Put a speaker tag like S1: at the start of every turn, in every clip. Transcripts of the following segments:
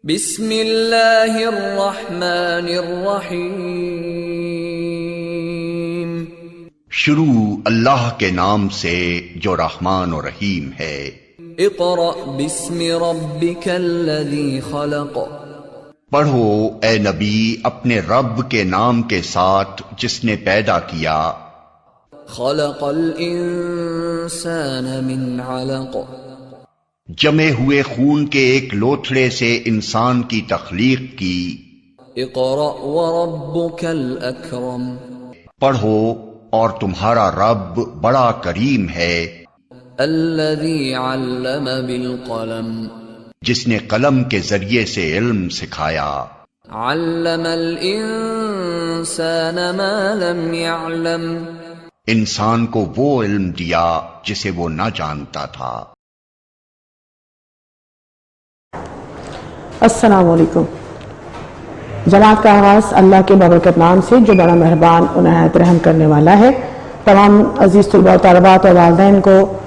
S1: बिस्मिल्लाहिर्रहमानिर्रहीम।
S2: शुरू अल्लाह के नाम से जो रहमान और रहीम है।
S1: इक़रा बिस्मि रब्बिकल्लज़ी खलक़।
S2: पढ़ो ए नबी अपने रब के नाम के साथ जिसने पैदा किया।
S1: खलक़ल इंसान मिन अलक़।
S2: जमे हुए खून के एक लोथड़े से इंसान की तख्लीक की।
S1: इक़रा व रब्बुकल अकरम।
S2: पढ़ो और तुम्हारा रब बड़ा करीम है।
S1: अल्लज़ी अल्लम बिल क़लम।
S2: जिसने कलम के जरिए से इल्म सिखाया।
S1: अल्लमल इंसान मा लम यअलम।
S2: इंसान को वो इल्म दिया जिसे वो न जानता था।
S3: अस्सलाम वालेकुम। जमात का आगाज़ अल्लाह के बरकत नाम से जो बड़ा मेहरबान और निहायत रहम करने वाला है। तमाम अजीज़ तलबा तलबात और वालिदैन को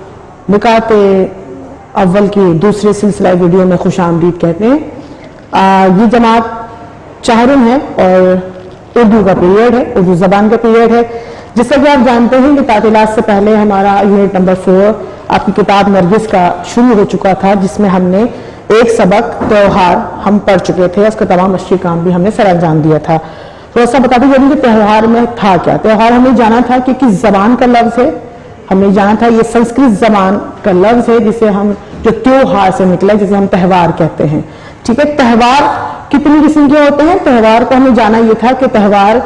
S3: निकात अव्वल की दूसरे सिलसिला वीडियो में खुश आमदीद कहते हैं। ये जमात चाहरुम है और उर्दू का पीरियड है, उर्दू ज़बान का पीरियड है। जैसा कि आप जानते हैं कि तातीलात से पहले हमारा यूनिट नंबर 4 आपकी किताब नरगिस का शुरू हो चुका था, जिसमें हमने एक सबक त्यौहार हम पढ़ चुके थे। उसका तमाम मशक़ी काम भी हमने सर अंजाम दिया था। तो ऐसा बताते चलिए कि त्यौहार में था क्या। त्यौहार हमने जाना था कि किस जबान का लफ्ज़ है। हमने जाना था ये संस्कृत जबान का लफ्ज़ है जिसे हम जो त्योहार से निकला, जिसे हम त्यौहार कहते हैं। ठीक है, त्यौहार कितनी किस्म के होते हैं। त्यौहार को हमने जाना ये था कि त्यौहार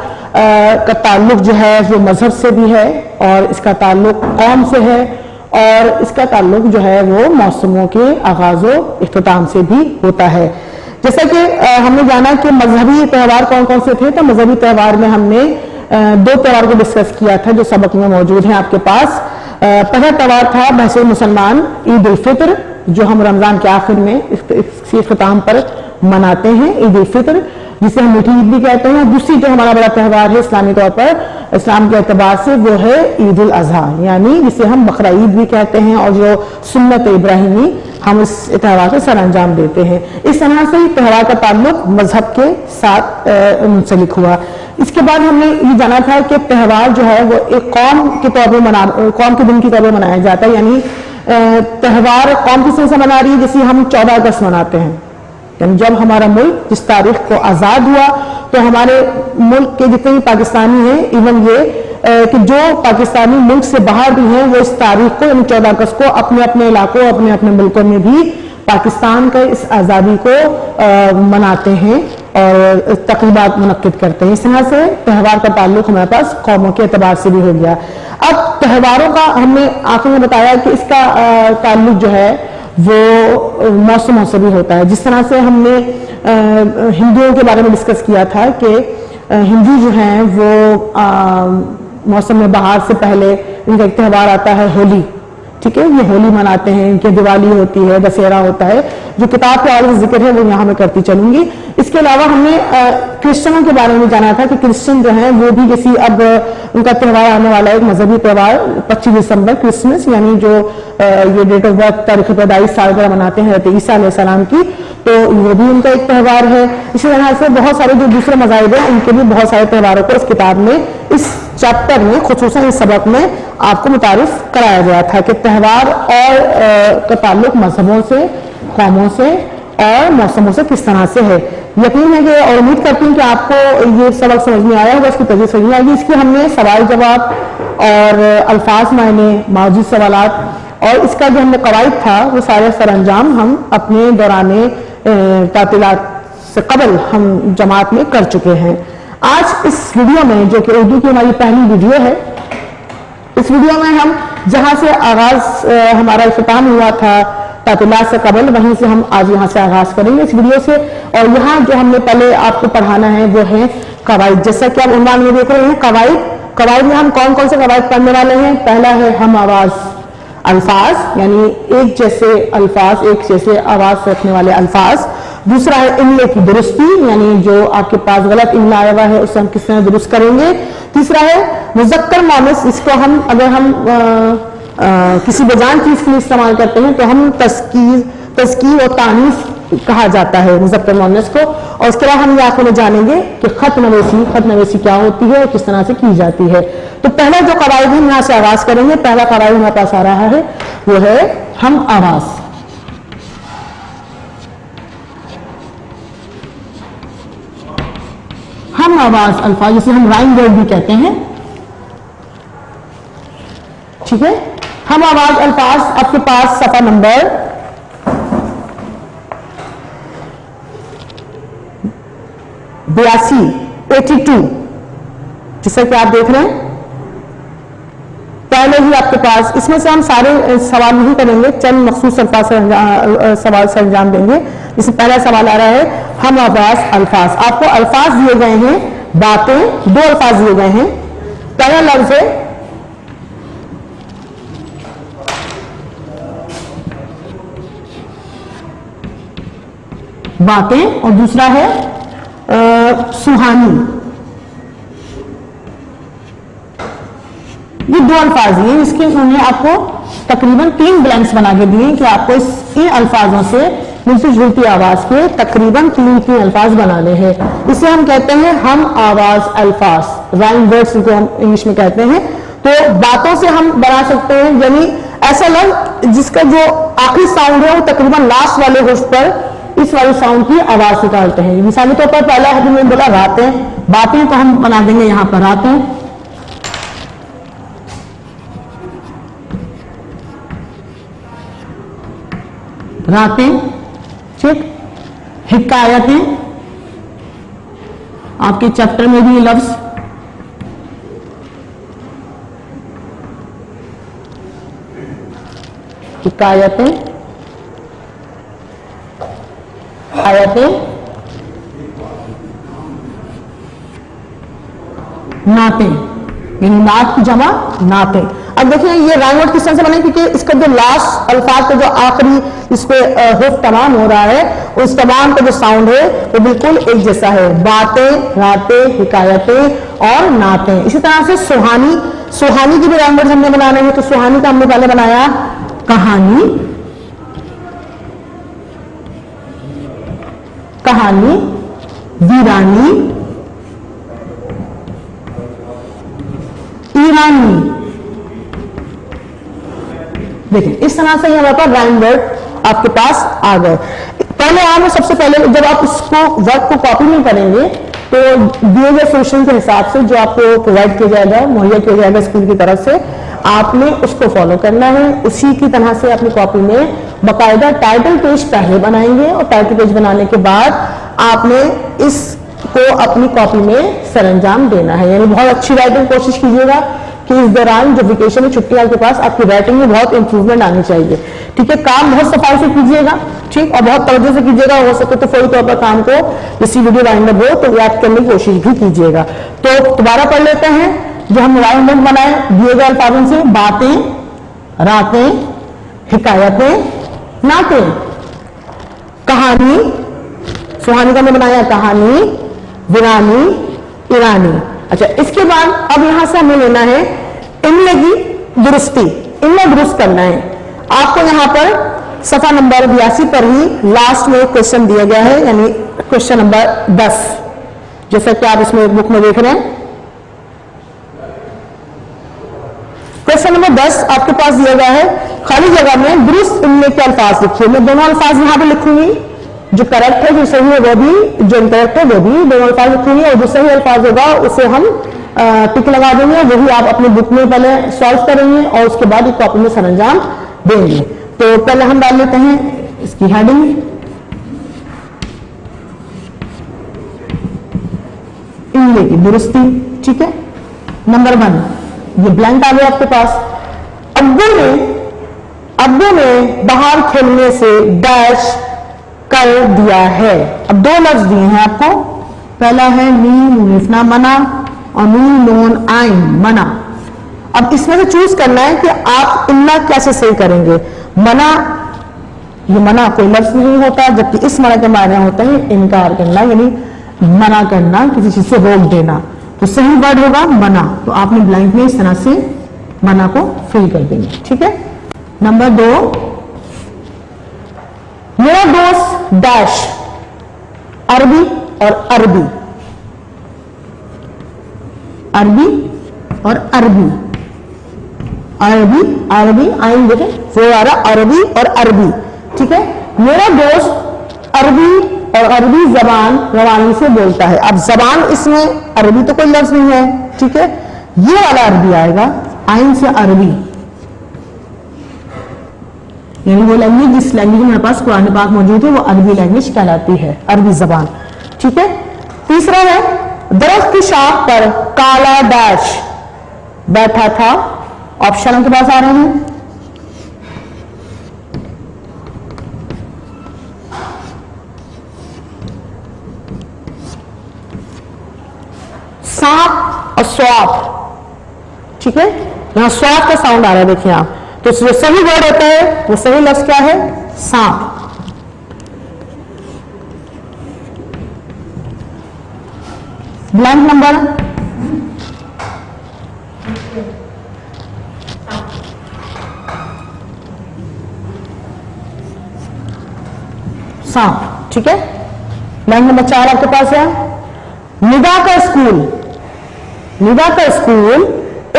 S3: का ताल्लुक जो है वो मजहब से भी है और इसका ताल्लुक कौम से है और इसका ताल्लुक जो है वो मौसमों के आगाज़ व इख्तिताम से भी होता है। जैसा कि हमने जाना कि मजहबी त्यौहार कौन कौन से थे। तो मजहबी त्यौहार में हमने दो त्यौहार को डिस्कस किया था जो सबक में मौजूद हैं आपके पास। पहला त्यौहार था बहसे मुसलमान ईद उल फित्र, जो हम रमजान के आखिर में इसके इख्तिताम पर मनाते हैं, ईद उल फित्र, जिसे हम मीठी ईद भी कहते हैं। दूसरी जो हमारा बड़ा त्यौहार है इस्लामी तौर पर, इस्लाम के एतबार से, वो है ईद उल अजहा, यानी जिसे हम बकरा ईद भी कहते हैं और जो सुन्नत इब्राहिमी हम इस त्यौहार से सर अंजाम देते हैं। इस तरह से त्यौहार का ताल्लुक मजहब के साथ मुंसलिक हुआ। इसके बाद हमने ये जाना था कि त्यौहार जो है वो एक कौम के तौर पर कौम के दिन के तौर पर मनाया जाता है। यानी त्यौहार कौम किस तरह से मना रही है, जैसे हम 14 अगस्त मनाते हैं। यानी जब हमारा मुल्क जिस तारीख को आज़ाद हुआ तो हमारे मुल्क के जितने भी पाकिस्तानी हैं, इवन ये कि जो पाकिस्तानी मुल्क से बाहर भी हैं, वो इस तारीख को यानी 14 अगस्त को अपने अपने इलाकों, अपने अपने मुल्कों में भी पाकिस्तान के इस आज़ादी को मनाते हैं और तक़रीबात मुनक्किद करते हैं। इस तरह से त्यौहार का ताल्लुक हमारे पास कौमों के एतबार से भी हो गया। अब त्यौहारों का हमने आखिर में बताया कि इसका ताल्लुक जो है वो मौसमों से भी होता है। जिस तरह से हमने हिंदुओं के बारे में डिस्कस किया था कि हिंदू जो हैं वो मौसम में बहार से पहले इनका एक त्यौहार आता है होली। ठीक है, ये होली मनाते हैं, इनकी दिवाली होती है, दशहरा होता है, जो किताब के आगे जिक्र है वो यहाँ मैं करती चलूंगी। इसके अलावा हमने क्रिश्चियनों के बारे में जाना था कि क्रिश्चियन जो हैं वो भी किसी अब उनका त्यौहार आने वाला है, एक मजहबी त्यौहार 25 दिसंबर क्रिसमस, यानी जो ये डेट ऑफ बर्थ तारीख पैदाइश सालगिरह मनाते हैं हज़रत ईसा अलैहिस्सलाम की, तो वो भी उनका एक त्यौहार है। इसी तरह से बहुत सारे जो दूसरे मज़ाहिब हैं उनके भी बहुत सारे त्यौहारों को इस किताब में, इस चैप्टर में, खुसूसन इस सबक में आपको मुतारिफ कराया गया था कि त्यौहार और का ताल्लुक मजहबों से, कौमों से और मौसमों से किस तरह से है। यकीन है कि और उम्मीद करती हूँ कि आपको ये सबक समझ में आया होगा, इसकी तजवीज़ समझ में आएगी। इसके हमने सवाल जवाब और अल्फाज मायने, मौजूद सवालात और इसका जो हमने कवायद था वो सारे सर अंजाम हम अपने दौराने तातीलात से कबल हम जमात में कर चुके हैं। आज इस वीडियो में, जो कि उर्दू की हमारी पहली वीडियो है, इस वीडियो में हम जहां से आगाज हमारा इख्तिताम हुआ था तातीलात से कबल, वहीं से हम आज यहाँ से आगाज करेंगे इस वीडियो से। और यहाँ जो हमने पहले आपको पढ़ाना है वो है कवायद। जैसा कि आप उन्वान में देख रहे हैं कवायद। कवायद में हम कौन कौन से कवायद पढ़ने वाले हैं। पहला है हम आवाज अल्फाज, यानी एक जैसे अल्फाज, एक जैसे आवाज रखने वाले अल्फाज। दूसरा है इमले की दुरुस्ती, यानी जो आपके पास गलत इमला आया हुआ है उसे हम किस तरह दुरुस्त करेंगे। तीसरा है मुज़क्कर मोनस, इसको हम अगर हम किसी बेजान चीज के लिए इस्तेमाल करते हैं तो हम तज़कीर और तानीस कहा जाता है मुज़क्कर मुअन्नस को। और उसके बाद हम आखिर में जानेंगे कि खत नवीसी क्या होती है और किस तरह से की जाती है। तो पहला जो कवायद हम यहाँ से आगाज करेंगे, पहला कवायद हमारे पास आ रहा है वो है हम आवाज। हम आवाज अल्फाज जिसे हम राइम वर्ड भी कहते हैं, ठीक है। हम आवाज अल्फाज आपके पास सफा नंबर 82 जिसे कि आप देख रहे हैं पहले ही आपके पास। इसमें से हम सारे सवाल नहीं करेंगे, चंद मखसूस अल्फाज से सवाल से अंजाम देंगे। इसमें पहला सवाल आ रहा है हम आवाज अल्फाज। आपको अल्फाज दिए गए हैं, बातें, दो अल्फाज दिए गए हैं। पहला लफ्ज है बातें और दूसरा है सुहानी। ये दो अल्फाज हैं, इसके उन्हें आपको तकरीबन 3 ब्लैंक्स बना के दिए कि आपको इन अल्फाजों से मिलती जुलती आवाज के तकरीबन 3 अल्फाज बनाने हैं। इसे हम कहते हैं हम आवाज अल्फाज, राइम वर्ड्स को हम इंग्लिश में कहते हैं। तो बातों से हम बना सकते हैं, यानी ऐसा लफ्ज जिसका जो आखिरी साउंड है वो तकरीबन लास्ट वाले हुर्फ पर इस वाले साउंड की आवाज निकालते हैं। मिसाली तौर पर पहला हदीस में बोला रातें, बातें, तो हम बना देंगे यहां पर रातें। रातें, ठीक। हिकायतें, आपके चैप्टर में भी लफ्ज हिकायतें, आयतें, नातें, यानी नात की जमा नातें। अब देखिए ये राइम वर्ड किस तरह से बने, क्योंकि इसका जो लास्ट अल्फाज का जो आखिरी इस पे हुर्फ तमाम हो रहा है, उस तमाम का जो साउंड है वो बिल्कुल एक जैसा है। बातें, रातें, हिकायतें और नातें। इसी तरह से सुहानी, सुहानी की भी राइम वर्ड हमने बनाने हैं। तो सुहानी का हमने पहले बनाया कहानी, कहानी, वीरानी, ईरानी। देखिए इस तरह से हमारे पास राइम वर्ड आपके पास आ गए। पहले आप सबसे पहले जब आप इसको वर्ड को कॉपी नहीं करेंगे तो दिए गए सोल्यूशन के हिसाब से जो आपको प्रोवाइड किया जाएगा, मुहैया किया जाएगा स्कूल की तरफ से, आपने उसको फॉलो करना है। उसी की तरह से अपनी कॉपी में बाकायदा टाइटल पेज पहले बनाएंगे और टाइटल पेज बनाने के बाद आपने इसको अपनी कॉपी में सरंजाम देना है। यानी बहुत अच्छी राइटिंग कोशिश कीजिएगा कि इस दौरान जो वेकेशन में छुट्टियां के पास आपकी राइटिंग में बहुत इंप्रूवमेंट आनी चाहिए, ठीक है। काम बहुत सफाई से कीजिएगा, ठीक, और बहुत तवज्जो से कीजिएगा। हो सके तो फौरी तौर पर काम को इसी वीडियो वाइंड अप हो तो याद करने की कोशिश भी कीजिएगा। तो दोबारा पढ़ लेते हैं जो हम राइम वर्ड बनाए दिए गए अल्फाजों से। बातें, रातें, हिकायतें, नातें, कहानी, सुहानी का हमने बनाया कहानी, वीरानी, ईरानी। अच्छा, इसके बाद अब यहां से हमें लेना है इनमें की दुरुस्ती, इनमें दुरुस्त करना है। आपको यहां पर सफा नंबर 82 पर ही लास्ट में क्वेश्चन दिया गया है, यानी क्वेश्चन नंबर 10, जैसा कि आप इसमें बुक में देख रहे हैं। क्वेश्चन नंबर 10 आपके पास दिया गया है, खाली जगह में दुरुस्त इनमें के अल्फाज लिखिए। मैं दोनों अल्फाज यहां पे लिखूंगी, जो करेक्ट है, जो सही है वो भी, जो इनकरेक्ट है वो भी, दोनों अल्फाज लिखूंगी और जो सही अल्फाज होगा उसे हम टिक लगा देंगे। वही आप अपनी बुक में पहले सॉल्व करेंगे और उसके बाद एक कॉपी में सरंजाम देंगे। तो पहले हम डाल लेते हैं इसकी हेडिंग, इनमें की दुरुस्ती, ठीक है। नंबर 1 ये ब्लैंक आ गया आपके पास। अब्बू ने बाहर खेलने से डैश कर दिया है। अब दो लफ्ज दिए हैं आपको, पहला है मीम मुनिफना मना और मीम नून आइन मना। अब इसमें से चूज करना है कि आप इन्ना कैसे सही करेंगे। मना, ये मना कोई लफ्ज नहीं होता, जबकि इस मना के मायने होता है इनकार करना, यानी मना करना, किसी चीज से रोक देना। तो सही वर्ड होगा मना। तो आपने ब्लैंक में इस तरह से मना को फिल कर देंगे, ठीक है। नंबर 2, मेरा दोस्त डैश, अरबी और अरबी, अरबी और अरबी, अरबी अरबी आइन देखें वो आ रहा अरबी और अरबी। ठीक है, मेरा दोस्त अरबी और अरबी जबान रवानी से बोलता है। अब जबान इसमें अरबी तो कोई लफ्ज नहीं है, ठीक है, ये वाला अरबी आएगा आइन से अरबी, यानी वो लैंग्वेज जिस लैंग्वेज में हमारे पास कुरान पाक मौजूद है वो अरबी लैंग्वेज कहलाती है, अरबी जबान। ठीक है, तीसरा है दरख्त की शाख पर काला डैश बैठा था। ऑप्शन आपके पास आ रहे हैं, सांप और स्वाप। ठीक है, यहां स्वाप का साउंड आ रहा है, देखिए आप, तो जो सही वर्ड होता है वो सही लफ्ज क्या है? सांप। ब्लैंक नंबर सांप। ठीक है, ब्लैंक नंबर 4 आपके पास है निदा का स्कूल। निदा का स्कूल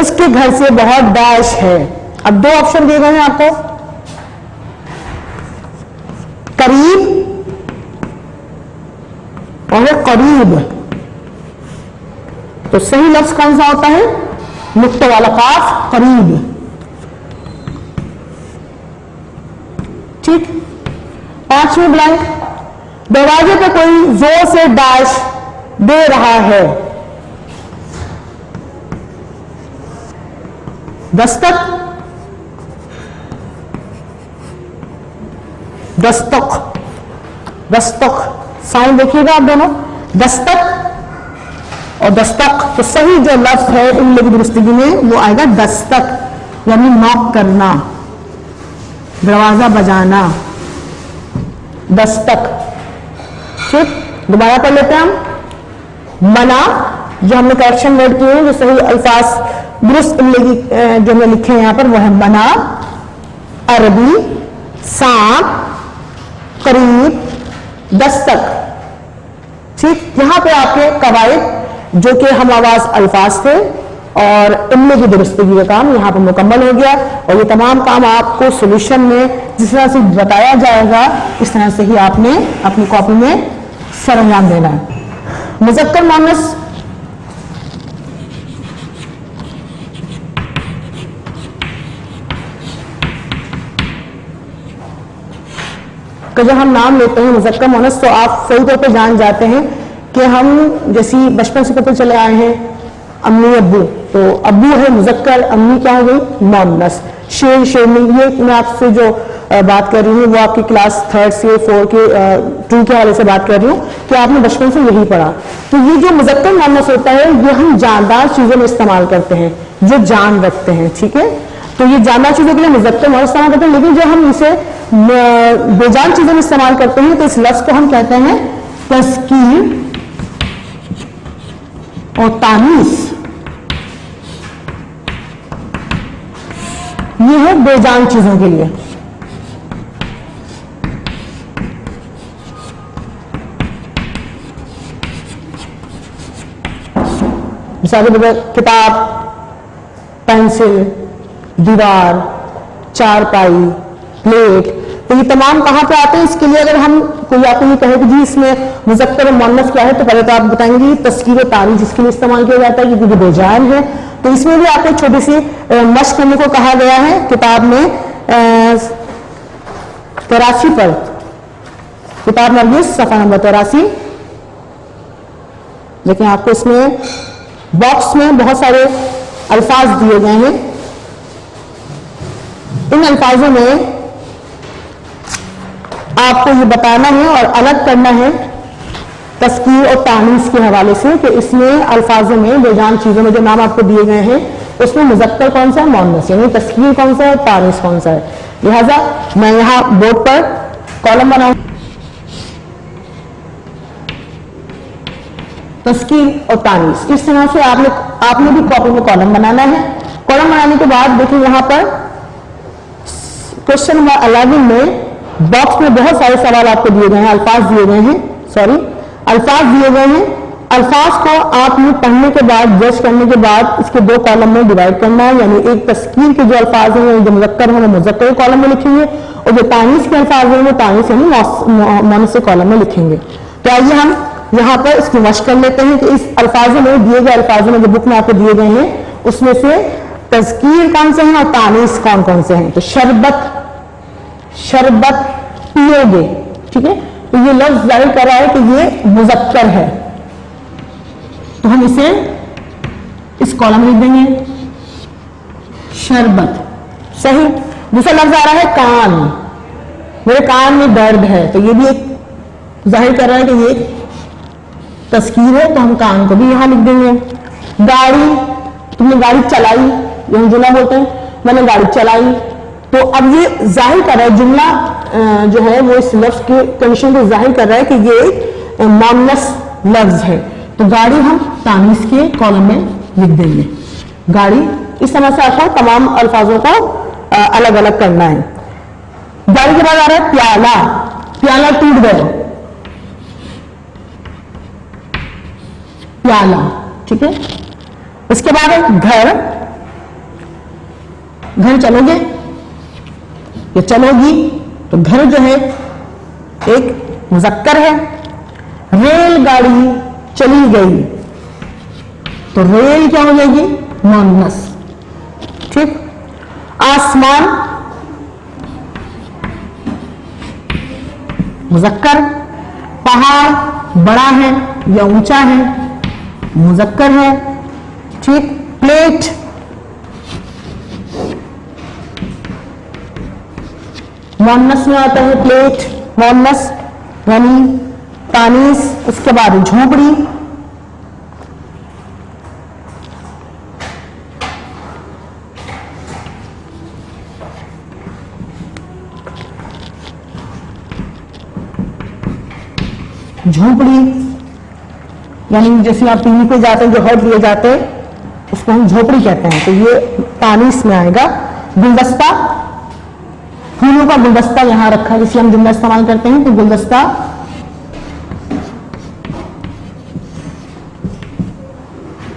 S3: उसके घर से बहुत डैश है। अब दो ऑप्शन दिए गए हैं आपको, करीब और करीब, तो सही लफ्ज कौन सा होता है? नुक्ते वाला काफ, करीब। ठीक, 5वें ब्लैंक, दरवाजे पे कोई जोर से डैश दे रहा है। दस्तक, दस्तक, दस्तक, साउंड देखिएगा आप दोनों, दस्तक और दस्तक। तो सही जो लफ्ज है इन लोगों की दुरुस्तगी में वो आएगा दस्तक, यानी नॉक करना, दरवाजा बजाना, दस्तक। ठीक, दोबारा पढ़ लेते हैं हम। मना, जो हमने करेक्शन वर्ड किए हैं, जो सही अल्फाज दुरुस्त जो हमने लिखे हैं यहां पर वो है मना, अरबी, सांप, करीब, दस्तक। ठीक, यहां पे आपके कवायद जो कि हम आवाज अल्फाज थे और इनमें की दुरुस्तगी का काम यहां पर मुकम्मल हो गया। और ये तमाम काम आपको सोल्यूशन में जिस तरह से बताया जाएगा इस तरह से ही आपने अपनी कॉपी में सरंजाम देना है। मुज़क्कर मुअन्नस, तो जब हम नाम लेते हैं मुज़क्कर मुअन्नस तो आप सही तौर पे जान जाते हैं कि हम जैसी बचपन से पता चले आए हैं अम्मी अब्बू, तो अब्बू है मुज़क्कर, अम्मी क्या हो गई? मुअन्नस। शेर, शेरनी, ये मैं आपसे जो बात कर रही हूँ वो आपकी क्लास 3 से 4 के 2 के हवाले से बात कर रही हूँ कि आपने बचपन से यही पढ़ा। तो ये जो मुज़क्कर मुअन्नस होता है ये हम जानदार चीजों में इस्तेमाल करते हैं जो जान रखते हैं। ठीक है, तो ये जानदार चीजों के लिए मुज़क्कर मुअन्नस इस्तेमाल करते हैं, लेकिन जब हम इसे बेजान चीजों में इस्तेमाल करते हैं तो इस लफ्ज को हम कहते हैं तज़कीर और तानीस। ये है बेजान चीजों के लिए। मिसाल के बगैर किताब, पेंसिल, दीवार, चारपाई, प्लेट, तो ये तमाम कहां पे आते हैं? इसके लिए अगर हम कोई आपको ये कहे कि जी इसमें मुज़क्कर और मुअन्नस क्या है, तो पहले तो आप बताएंगे तज़कीर और तारीफ जिसके लिए इस्तेमाल किया जाता है क्योंकि जो बेजान है। तो इसमें भी आपको छोटी सी मशक करने को कहा गया है किताब में 83 पर, किताब नरगिस सफा नंबर 83। लेकिन आपको इसमें बॉक्स में बहुत सारे अल्फाज दिए गए हैं, इन अल्फाजों में आपको ये बताना है और अलग करना है तज़कीर और तानीस के हवाले से कि इसमें अल्फाजों में बेजान चीजों में जो नाम आपको दिए गए हैं उसमें मुज़क्कर कौन सा है, मुअन्नस, यानी तज़कीर कौन सा है, तानीस कौन सा है। लिहाजा मैं यहां बोर्ड पर कॉलम बनाऊं, तज़कीर और तानीस। इस तरह से आपने भी कॉपी में कॉलम बनाना है। कॉलम बनाने के बाद देखिए यहां पर क्वेश्चन नंबर 11 में बॉक्स में बहुत सारे सवाल आपको दिए गए हैं, अल्फाज दिए गए हैं, अल्फाज दिए गए हैं। अल्फाज को आपने पढ़ने के बाद, जज करने के बाद इसके दो कॉलम में डिवाइड करना है, यानी एक तस्कीर के जो अल्फाज हैं, जो मुज़क्कर हैं, वो मुज़क्कर के कॉलम में लिखेंगे, और जो तानीस के अल्फाज हैं वो तानीस यानी मुअन्नस के कॉलम में लिखेंगे। तो आइए हम यहाँ पर इसकी मशक कर लेते हैं कि इस अल्फाजों में, दिए गए अल्फाजों में जो बुक में आपको दिए गए हैं, उसमें से तज़कीर कौन से हैं और तानीस कौन कौन से हैं। तो शरबत, शरबत पियोगे, ठीक है, तो ये लफ्ज जाहिर कर रहा है कि ये मुज़क्कर है, तो हम इसे इस कॉलम में लिख देंगे शरबत। सही। दूसरा लफ्ज आ रहा है कान, मेरे कान में दर्द है, तो ये भी एक जाहिर कर रहा है कि ये तस्कीर है, तो हम कान को भी यहां लिख देंगे। गाड़ी, तुमने गाड़ी चलाई, यही जुमला बोलते हैं, मैंने गाड़ी चलाई, तो अब ये जाहिर कर रहा है, जुमला जो है वो इस लफ्ज के कंडीशन को जाहिर कर रहा है कि ये मुअन्नस लफ्ज है, तो गाड़ी हम तानीस के कॉलम में लिख देंगे गाड़ी। इस तरह से आपको तमाम अल्फाजों को अलग अलग करना है। गाड़ी के बाद आ रहा है प्याला, प्याला टूट गया, प्याला, ठीक है। इसके बाद है घर, घर चलोगे या चलोगी, तो घर जो है एक मुज़क्कर है। रेलगाड़ी चली गई, तो रेल क्या हो जाएगी, मुअन्नस, ठीक। आसमान मुज़क्कर, पहाड़ बड़ा है या ऊंचा है, मुज़क्कर है, ठीक। प्लेट, मुअन्नस में आता है प्लेट, मुअन्नस यानी तानीस। उसके बाद झोपड़ी, झोपड़ी यानी जैसे आप टीवी पे जाते हैं, जो हट लिए जाते हैं उसको हम झोपड़ी कहते हैं, तो ये तानीस में आएगा। गुलदस्ता, फूलों का गुलदस्ता यहां रखा है, जिसे हम जुमला इस्तेमाल करते हैं, तो गुलदस्ता।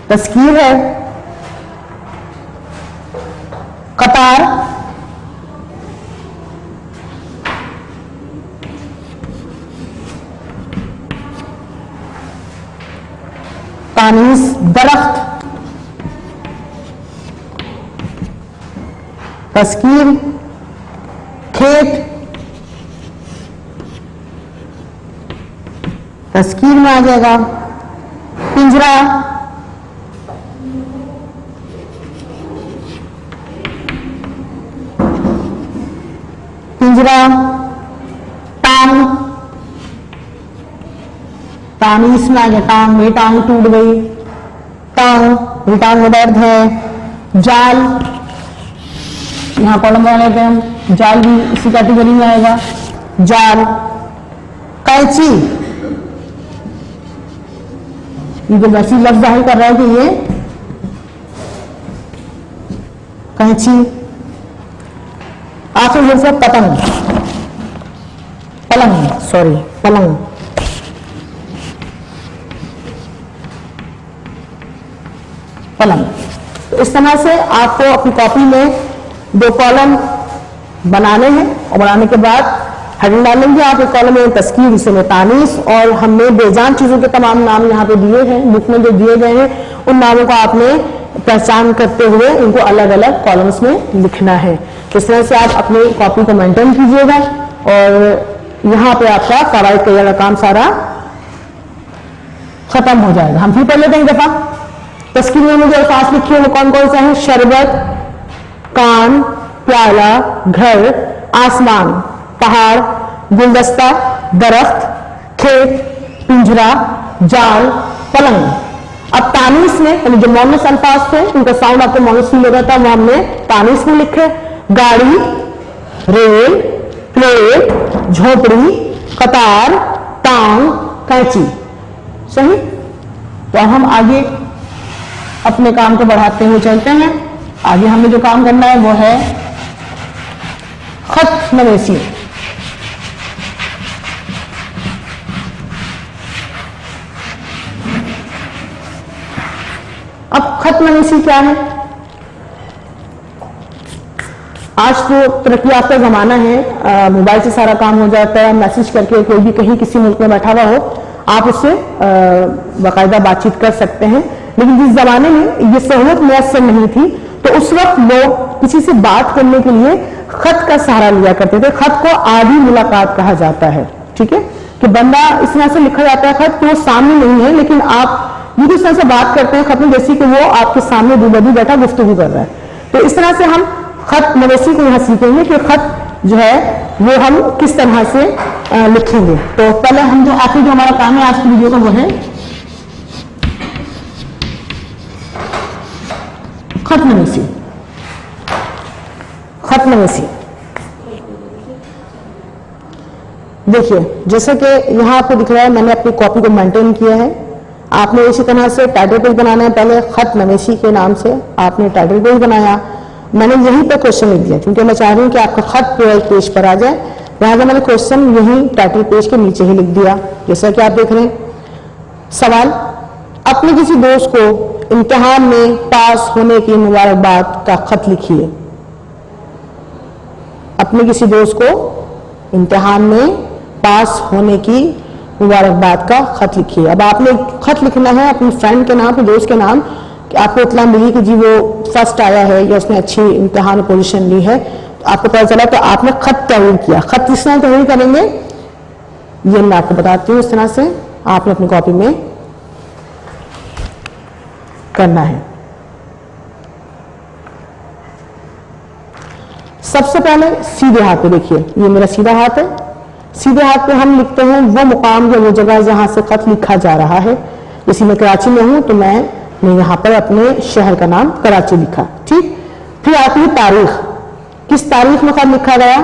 S3: तस्कीर है। कतार, तानीस। दरख्त, तस्कीर। खेत, तस्कीर में आ जाएगा। पिंजरा, पिंजरा। टांग, तानीस में आ गया टांग, मेरी टांग टूट गई, टांग, मेरी टांग में दर्द है। जाल, यहां कॉलम बना लेते हैं हम, जाल भी इसी कैटेगरी में आएगा, जाल। कैंची, ये जो वैसी लफ्ज जाहिर कर रहा है कि ये कैंची। आखिर लफ्ज है पतंग, पलंग, सॉरी पलंग। पलंग। तो इस तरह से आपको अपनी कॉपी में दो कॉलम बनाने हैं, और बनाने के बाद हेडिंग डालेंगे आप एक कॉलम में तस्कीर, जिसे में तानीस, और हमने बेजान चीजों के तमाम नाम यहाँ पे दिए हैं, बुक में जो दिए गए हैं उन नामों को आपने पहचान करते हुए उनको अलग अलग कॉलम्स में लिखना है। तो इस तरह से आप अपनी कॉपी को मेंटेन कीजिएगा, और यहाँ पे आपका कवायद का काम सारा खत्म हो जाएगा। हम फिर पढ़ लेते हैं एक दफा। तस्कीर में मुझे अल्फाज लिखे हैं वो कौन कौन से हैं? शरबत, कान, प्याला, घर, आसमान, पहाड़, गुलदस्ता, दरख्त, खेत, पिंजरा, जाल, पलंग। अब तानीस में यानी जो मुअन्नस अल्फाज थे उनका साउंड आपको मुअन्नस फील हो रहा था, वो हमने तानीस में लिखे। गाड़ी, रेल, प्लेट, झोपड़ी, कतार, टांग, कैंची। सही। तो अब हम आगे अपने काम को बढ़ाते हुए चलते हैं। आगे हमें जो काम करना है वो है खत नवेसी। खत्म-नवीसी क्या है? आज तो तरक्की याफ्ता जमाना है, मोबाइल से सारा काम हो जाता है, मैसेज करके कोई भी कहीं किसी मुल्क में बैठा हुआ हो आप उससे बाकायदा बातचीत कर सकते हैं। लेकिन जिस जमाने में ये सहूलत मैसर नहीं थी तो उस वक्त लोग किसी से बात करने के लिए खत का सहारा लिया करते थे। खत को आधी मुलाकात कहा जाता है, ठीक है, कि बंदा इस तरह से लिखा जाता है खत कि वो सामने नहीं है लेकिन आप ये इस तरह से बात करते हैं खत में जैसे कि वो आपके सामने रूबरू बैठा गुफ्तगू कर रहा है। तो इस तरह से हम खत नवीसी को यहाँ सीखेंगे कि खत जो है वो हम किस तरह से लिखेंगे। तो पहले हम जो आखिरी जो हमारा काम है आज की वीडियो का वो है खत नवीसी। खत नवीसी देखिए, जैसे कि यहाँ आपको दिख रहा है मैंने अपनी कॉपी को मेंटेन किया है। आपने इसी तरह से टाइटल पेज बनाना है। पहले खत नवीसी के नाम से आपने टाइटल पेज बनाया। मैंने यहीं पर क्वेश्चन लिख दिया क्योंकि मैं चाह रही हूँ कि आपका खत पूरे पेज पर आ जाए, लिहाजा मैंने क्वेश्चन यहीं टाइटल पेज के नीचे ही लिख दिया। जैसा कि आप देख रहे हैं, सवाल, अपने किसी दोस्त को इम्तिहान में पास होने की मुबारकबाद का खत लिखिए। अपने किसी दोस्त को इम्तिहान में पास होने की मुबारकबाद का खत लिखिए। अब आपने खत लिखना है अपने फ्रेंड के नाम, अपने दोस्त के नाम, कि आपको इत्तला मिली कि जी वो फर्स्ट आया है या उसने अच्छी इम्तिहान पोजीशन ली है, तो आपको पता चला तो आपने खत तहरीर किया। खत किस तरह तहरीर करेंगे ये मैं आपको बताती हूँ। इस तरह से आपने अपनी कॉपी में करना है। सबसे पहले सीधे हाथ पे देखिए, ये मेरा सीधा हाथ है। सीधे हाथ पे हम लिखते हैं वो मुकाम या वो जगह जहां से खत लिखा जा रहा है। जैसे मैं कराची में हूं तो मैंने यहाँ पर अपने शहर का नाम कराची लिखा, ठीक। फिर आती है तारीख, किस तारीख में खत लिखा गया।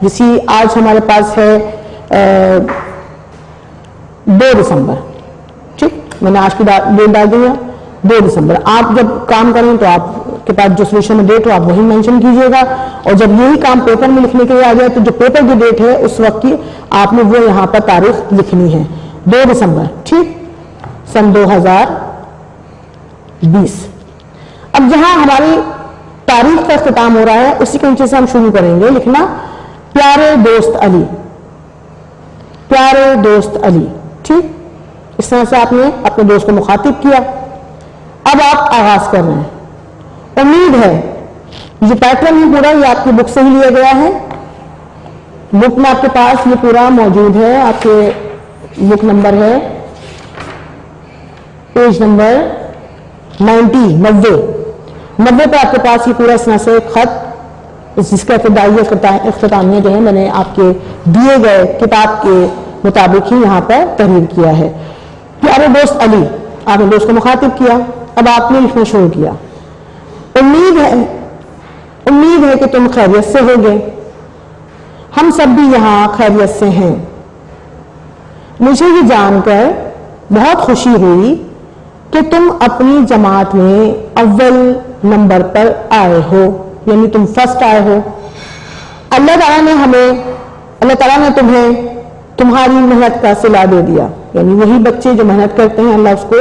S3: जैसे आज हमारे पास है 2 दिसंबर, ठीक, मैंने आज की डेट डाल दी है 2 दिसंबर। आप जब काम करें तो आपके पास जो सोल्यूशन में डेट हो आप वही मेंशन कीजिएगा, और जब यही काम पेपर में लिखने के लिए आ जाए तो जो पेपर की डेट है उस वक्त की आपने वो यहाँ पर तारीख लिखनी है, 2 दिसंबर, ठीक, सन 2020। अब जहां हमारी तारीख का इख्तिताम हो रहा है उसी के नीचे से हम शुरू करेंगे लिखना, प्यारे दोस्त अली, प्यारे दोस्त अली, ठीक। इस तरह से आपने अपने दोस्त को मुखातिब किया। अब आप आगाज कर रहे हैं। उम्मीद है ये पैटर्न ही पूरा ये आपकी बुक से ही लिया गया है। बुक में आपके पास ये पूरा मौजूद है। आपके बुक नंबर है पेज नंबर 90 पे आपके पास ये पूरा इस तरह से खत, जिसका इख्तितामिया जो है मैंने आपके दिए गए किताब के मुताबिक ही यहाँ पर तहरीर किया है। प्यारे दोस्त अली, आपने दोस्त को मुखातिब किया। अब आपने लिखना शुरू किया, उम्मीद है कि तुम खैरियत से होगे। हम सब भी यहाँ खैरियत से हैं। मुझे ये जानकर बहुत खुशी हुई कि तुम अपनी जमात में अव्वल नंबर पर आए हो, यानी तुम फर्स्ट आए हो। अल्लाह ताला ने तुम्हें तुम्हारी मेहनत का सिला दे दिया, यानी वही बच्चे जो मेहनत करते हैं अल्लाह उसको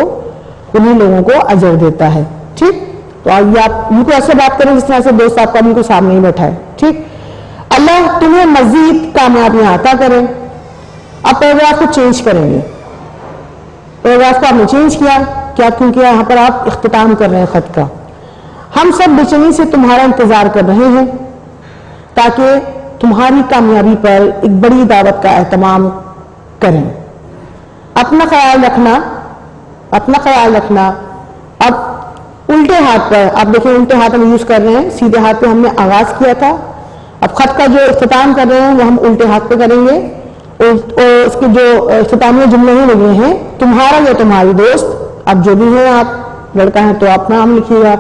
S3: उन्हीं लोगों को अजर देता है, ठीक। तो आइए आप उनको ऐसे बात करें जिस तरह से दोस्त आपका उनको सामने ही बैठा है, ठीक। अल्लाह तुम्हें मजीद कामयाबियां अता करें। अब पैराग्राफ को चेंज करेंगे। पैराग्राफ को आपने चेंज किया, क्या क्योंकि यहाँ पर आप इख्तिताम कर रहे हैं खत का। हम सब बेचैनी से तुम्हारा इंतजार कर रहे हैं ताकि तुम्हारी कामयाबी पर एक बड़ी दावत का एहतमाम करें। अपना ख्याल रखना। अब उल्टे हाथ पर आप देखिए, उल्टे हाथ हम यूज कर रहे हैं, सीधे हाथ पे हमने आगाज किया था। अब खत का जो इख्तिताम कर रहे हैं वो हम उल्टे हाथ पे करेंगे, और इसके जो इख्तितामी जुमले ही लगे हैं, तुम्हारा या तुम्हारी दोस्त, अब जो भी है, आप लड़का है तो अपना नाम लिखिएगा,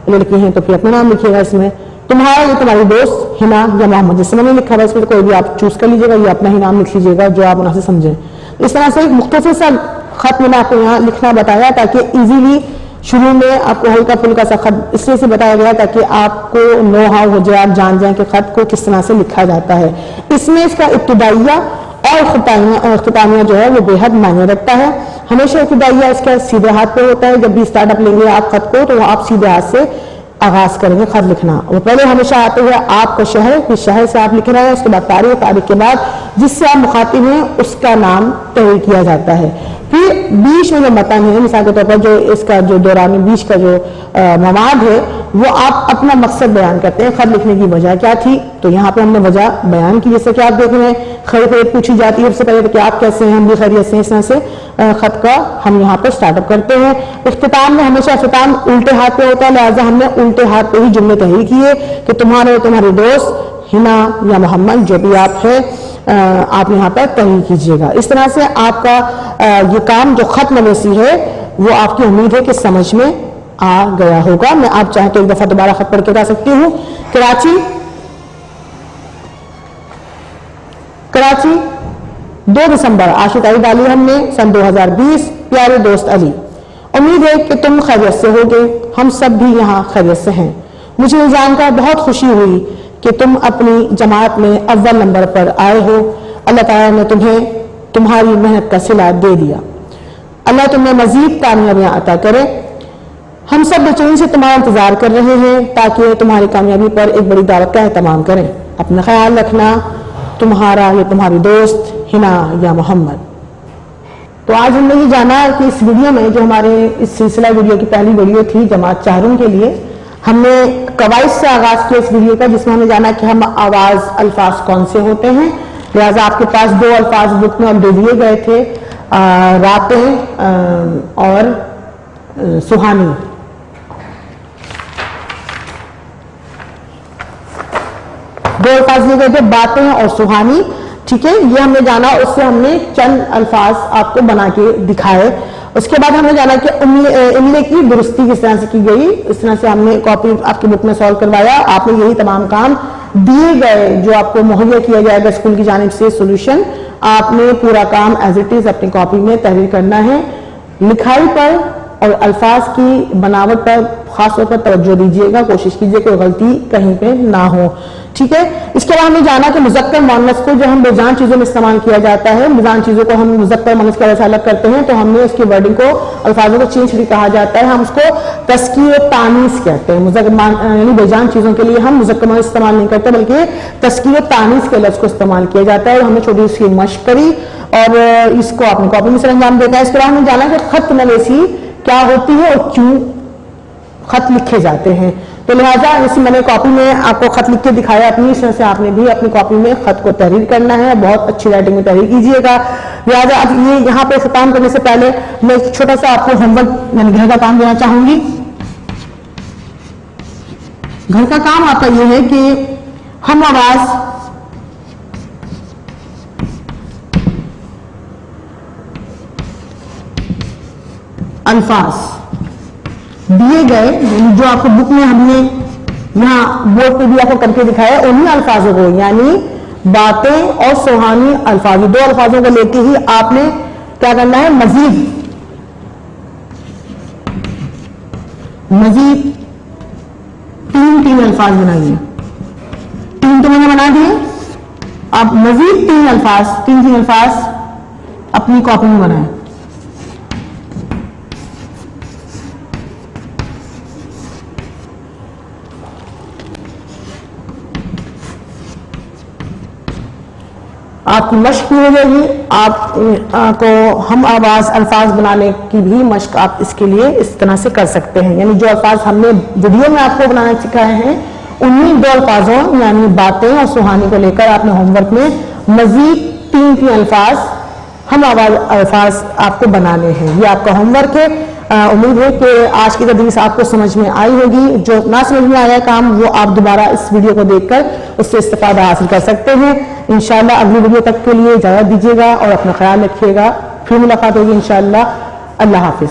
S3: लड़की है तो फिर अपना नाम लिखिएगा। इसमें तुम्हारा या तुम्हारी दोस्त हिना या मोहम्मद, जिससे मैंने लिखा है इसमें कोई भी आप चूज कर लीजिएगा या अपना ही नाम लिख लीजिएगा जो आप उनसे समझें। इस तरह से एक मुख्तसर सा खत मैंने आपको यहाँ लिखना बताया ताकि इजीली शुरू में आपको हल्का फुल्का सा खत इसलिए से बताया गया ताकि आपको नो हाउ हो जाए, आप जान जाएं कि खत को किस तरह से लिखा जाता है। इसमें इसका इब्तिदाइया और इख्तितामिया जो है वो बेहद मायने रखता है। हमेशा इब्तिदाइया इसका सीधे हाथ पे होता है। जब भी स्टार्टअप लेंगे आप खत को, तो वो आप सीधे हाथ से आगाज करेंगे खत लिखना। वो पहले हमेशा आते हुए आपका शहर, इस शहर से आप लिख रहे हैं, उसके बाद तारीख के बाद जिससे आप मुखातिब हैं उसका नाम तहरीर किया जाता है। फिर बीच में जो मतन है, मिसाल के तौर पर जो इसका जो दौरान बीच का जो मवाद है, वो आप अपना मकसद बयान करते हैं। खत लिखने की वजह क्या थी, तो यहाँ पे हमने वजह बयान की। जैसे कि आप देख रहे हैं खैरियत पूछी जाती है सबसे पहले कि आप कैसे हैं, हम भी खैरियत से। इस तरह से खत का हम यहाँ पे स्टार्टअप करते हैं। इख्तिताम में हमेशा इख्तिताम उल्टे हाथ पे होता है, लिहाजा हमने उल्टे हाथ पे ही जुमले तहरीर किए कि तुम्हारे तुम्हारे दोस्त हिना या मोहम्मद जो भी आप है आप यहाँ पर तहरीर कीजिएगा। इस तरह से आपका ये काम जो खत नवीसी है वो आपकी उम्मीद है कि समझ में आ गया होगा। मैं आप चाहें तो एक दफा दोबारा खत पढ़ के बता सकती हूँ। कराची 2 दिसंबर आशिक तारीख डाली हमने सन 2020। प्यारे दोस्त अली, उम्मीद है कि तुम खैरियत से होगे, हम सब भी यहाँ खैरियत से हैं। मुझे ये जानकर बहुत खुशी हुई कि तुम अपनी जमात में अव्वल नंबर पर आए हो। अल्लाह ताला ने तुम्हें तुम्हारी मेहनत का सिला दे दिया। अल्लाह तुम्हें मजीद कामयाबियां अता करे। हम सब बेचैनी से तुम्हारा इंतजार कर रहे हैं ताकि तुम्हारी कामयाबी पर एक बड़ी दावत का एहतमाम करें। अपना ख्याल रखना, तुम्हारा या तुम्हारी दोस्त हिना या मोहम्मद। तो आज हमने ये जाना कि इस वीडियो में जो हमारे इस सिलसिला वीडियो की पहली वीडियो थी जमात चाहरुम के लिए, हमने कवाइद से आगाज किया इस वीडियो का, जिसमें हमने जाना कि हम आवाज अल्फाज कौन से होते हैं। लिहाजा आपके पास 2 अल्फाज बुक में अब दे दिए गए थे, रातें और सुहानी। दो अल्फाज दिए गए थे, बातें और सुहानी। ठीक है, ये हमने जाना, उससे हमने चंद अल्फाज आपको बना के दिखाए। उसके बाद हमने जाना कि इमले की दुरुस्ती किस तरह से की गई। इस तरह से हमने कॉपी आपकी बुक में सॉल्व करवाया। आपने यही तमाम काम दिए गए जो आपको मुहैया किया जाएगा स्कूल की जानिब से सोल्यूशन, आपने पूरा काम एज इट इज अपनी कॉपी में तहरीर करना है। लिखाई पर और अल्फाज की बनावट पर खासतौर पर तवज्जो दीजिएगा, कोशिश कीजिए कोई गलती कहीं पे ना हो। ठीक है, इसके बाद हमने जाना कि मुज़क्कर मुअन्नस को जो हम बेजान चीजों में इस्तेमाल किया जाता है, बेजान चीजों को हम मुज़क्कर मुअन्नस की वजह से अलग करते हैं, तो हमने उसकी वर्डिंग को अल्फाजों को चेंज भी कहा जाता है। हम उसको तस्कीर तानीस कहते हैं। मुज़क्कर यानी बेजान चीजों के लिए हम मुज़क्कर मुअन्नस इस्तेमाल नहीं करते, बल्कि तस्कीर तानीस के लफ्ज़ को इस्तेमाल किया जाता है। और हमने छोटी सी मशक करी और इसको अपनी कॉपी में से अंजाम देता है। इसके बाद हमने जाना कि खत नवीसी क्या होती है और क्यों खत लिखे जाते हैं। तो लिहाजा इसी मैंने कॉपी में आपको खत लिख के दिखाया अपनी, इस तरह से आपने भी अपनी कॉपी में खत को तहरीर करना है। बहुत अच्छी राइटिंग में तहरीर कीजिएगा। लिहाजा अब ये यहाँ पे खत्म करने से पहले मैं एक छोटा सा आपको होमवर्क यानी घर का काम देना चाहूंगी। घर का काम आपका ये है कि हम आवाज अल्फाज दिए गए जो आपको बुक में हमने यहाँ बोर्ड पे भी आपको करके दिखाया, उन्हीं अल्फाजों को यानी बातें और सुहानी अल्फाज, 2 अल्फाजों को लेके ही आपने क्या करना है, मजीद 3 अल्फाज बनाइए। 3 तो मैंने बना दिए, अब मजीद 3 अल्फाज अपनी कॉपी में बनाएं। आपकी मश्क हो जाएगी। आपको हम आवाज अल्फाज बनाने की भी मश्क आप इसके लिए इस तरह से कर सकते हैं। यानी जो अल्फाज हमने वीडियो में आपको बनाना सिखाए हैं, उन्हीं 2 अल्फाजों यानी बातें और सुहानी को लेकर आपने होमवर्क में मजीद 3 अल्फाज हम आवाज अल्फाज आपको बनाने हैं। ये आपका होमवर्क है। उम्मीद है कि आज की तदरीस आपको समझ में आई होगी। जो ना समझ में आया काम वो आप दोबारा इस वीडियो को देखकर उससे इस्तेफादा हासिल कर सकते हैं। इंशाअल्लाह अगली वीडियो तक के लिए इजाजत दीजिएगा और अपना ख्याल रखिएगा। फिर मुलाकात होगी इंशाअल्लाह। अल्लाह हाफिज।